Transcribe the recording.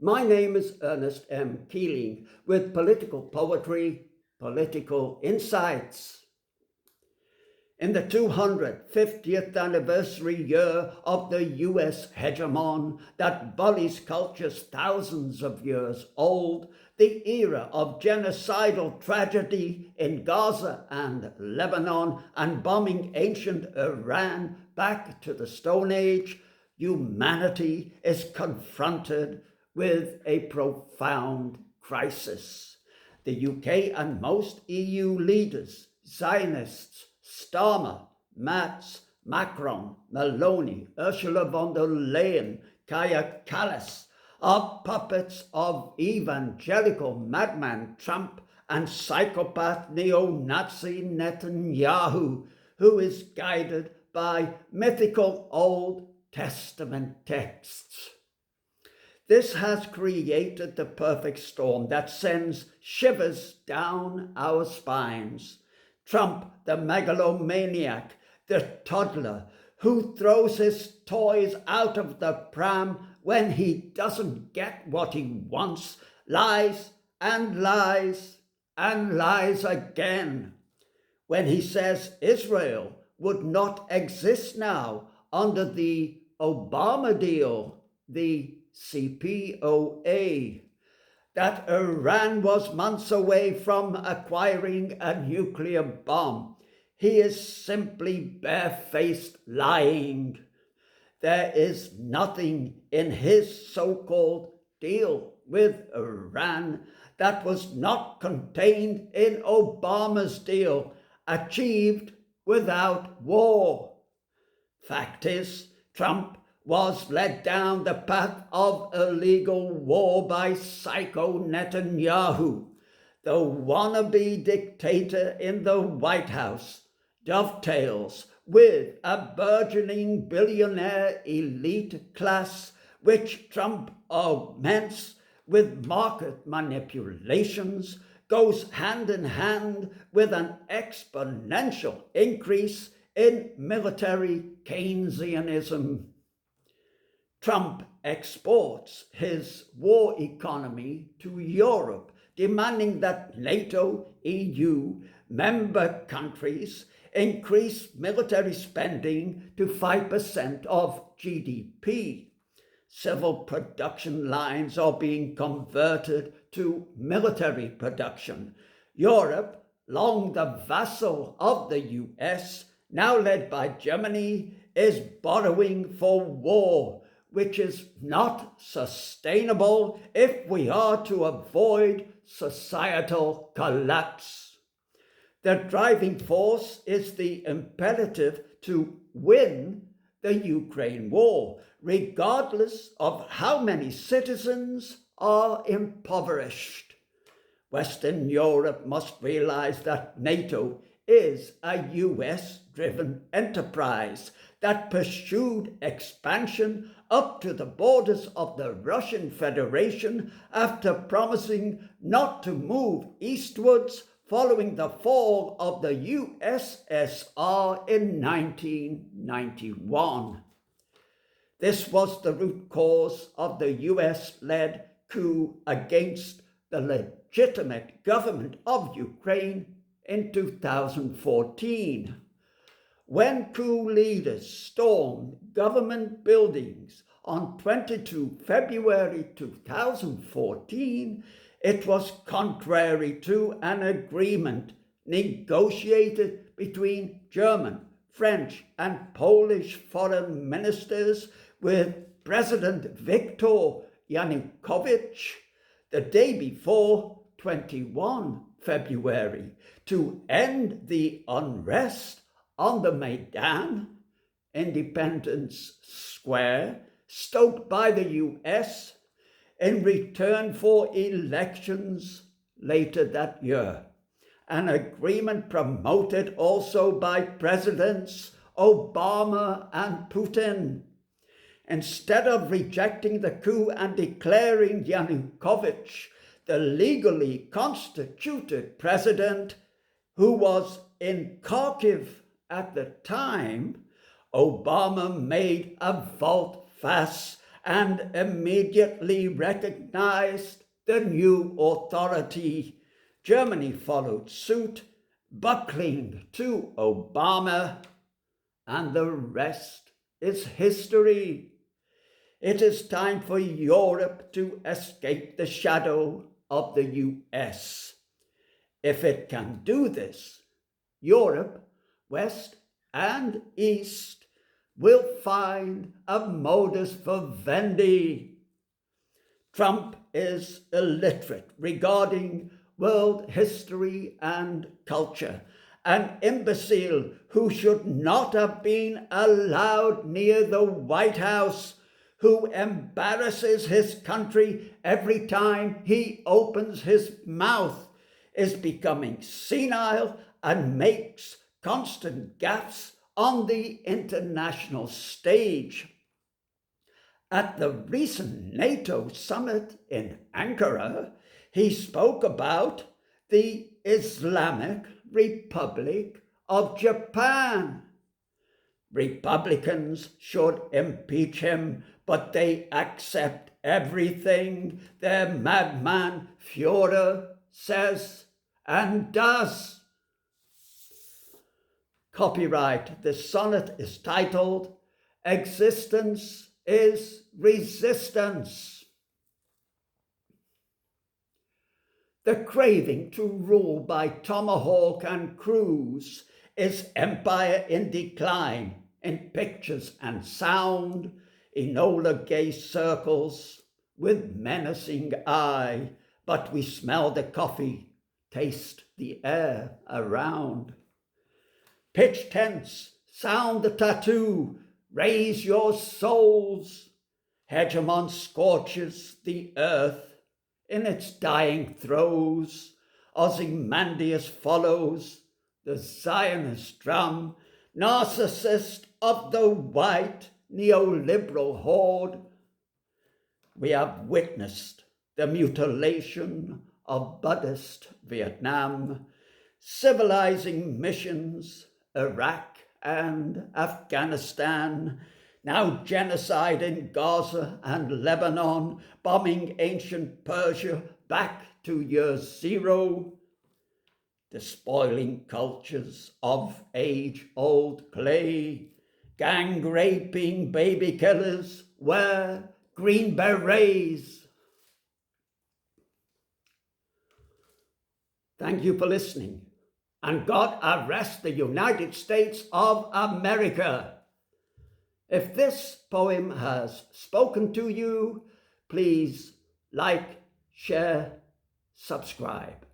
My name is Ernest M. Keeling with political poetry, political insights. In the 250th anniversary year of the US hegemon that bullies cultures thousands of years old, the era of genocidal tragedy in Gaza and Lebanon and bombing ancient Iran back to the Stone Age, humanity is confronted with a profound crisis. The UK and most EU leaders, Zionists Starmer, Merz, Macron, Meloni, Ursula von der Leyen, Kaja Kallas, are puppets of Evangelical Madman Trump and psychopath neo-Nazi Netanyahu, who is guided by mythical Old Testament texts. This has created the perfect storm that sends shivers down our spines. Trump, the megalomaniac, the toddler, who throws his toys out of the pram when he doesn't get what he wants, lies and lies and lies again. When he says Israel would not exist now under the Obama deal, the CPOA, that Iran was months away from acquiring a nuclear bomb. He is simply barefaced lying. There is nothing in his so-called deal with Iran that was not contained in Obama's deal, achieved without war. Fact is, Trump was led down the path of illegal war by psycho Netanyahu, the wannabe dictator in the White House, dovetails with a burgeoning billionaire elite class which Trump augments with market manipulations, goes hand in hand with an exponential increase in military Keynesianism. Trump exports his war economy to Europe, demanding that NATO, EU, member countries increase military spending to 5% of GDP. Civil production lines are being converted to military production. Europe, long the vassal of the US, now led by Germany, is borrowing for war, which is not sustainable if we are to avoid societal collapse. The driving force is the imperative to win the Ukraine war, regardless of how many citizens are impoverished. Western Europe must realize that NATO is a US-driven enterprise that pursued expansion up to the borders of the Russian Federation after promising not to move eastwards following the fall of the USSR in 1991. This was the root cause of the US-led coup against the legitimate government of Ukraine in 2014. When coup leaders stormed government buildings on 22 February 2014, it was contrary to an agreement negotiated between German, French, and Polish foreign ministers with President Viktor Yanukovych the day before 21 February to end the unrest on the Maidan, Independence Square, stoked by the US in return for elections later that year. An agreement promoted also by Presidents Obama and Putin. Instead of rejecting the coup and declaring Yanukovych the legally constituted president, who was in Kharkiv at the time, Obama made a volte-face and immediately recognized the new authority. Germany followed suit, buckling to Obama, and the rest is history. It is time for Europe to escape the shadow of the US. If it can do this, Europe, West and East, will find a modus vivendi. Trump is illiterate regarding world history and culture, an imbecile who should not have been allowed near the White House, who embarrasses his country every time he opens his mouth, is becoming senile and makes constant gaffes on the international stage. At the recent NATO summit in Ankara, he spoke about the Islamic Republic of Japan. Republicans should impeach him, but they accept everything their madman Führer says and does. Copyright. The sonnet is titled, Existence is Resistance. The craving to rule by tomahawk and cruise is empire in decline in pictures and sound. Enola Gay circles with menacing eye, but we smell the coffee, taste the air around. Pitch tents, sound the tattoo, raise your souls. Hegemon scorches the earth in its dying throes. Ozymandias follows the Zionist drum, narcissist of the white neoliberal horde. We have witnessed the mutilation of Buddhist Vietnam, civilizing missions, Iraq and Afghanistan, now genocide in Gaza and Lebanon, bombing ancient Persia back to year zero, despoiling cultures of age-old clay, gang raping baby killers wear green berets. Thank you for listening, and God arrest the United States of America. If this poem has spoken to you, please like, share, subscribe.